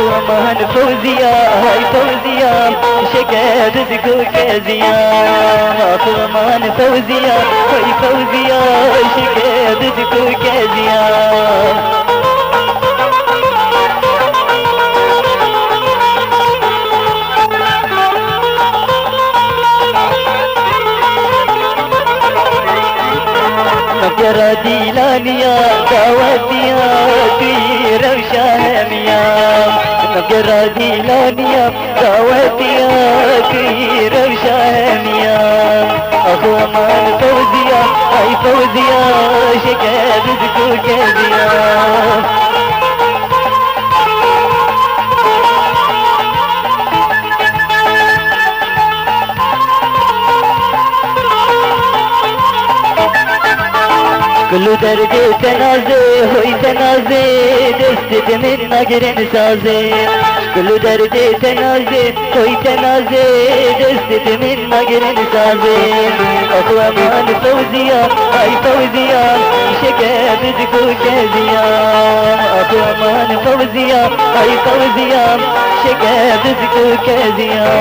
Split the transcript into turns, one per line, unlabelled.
امان فوزيا هاي فوزيا شكاد كوكازيا امان فوزيا هاي فوزيا شكاد كوكازيا نجرة ديلانيا دعوتيا دير وشاميا نجرة ديلانيا دعوتيا دير وشاميا اخو امان فوزيا هاي فوزيا شكاد كوكازيا كل درد تنازي هوي تنازي دست من نقر سازي كل درد تنازي هوي تنازي دست من نقر سازي اخو امان فوزيا هاي فوزيا شكاد كوكازيا اخو امان فوزيا هاي فوزيا شكاد كوكازيا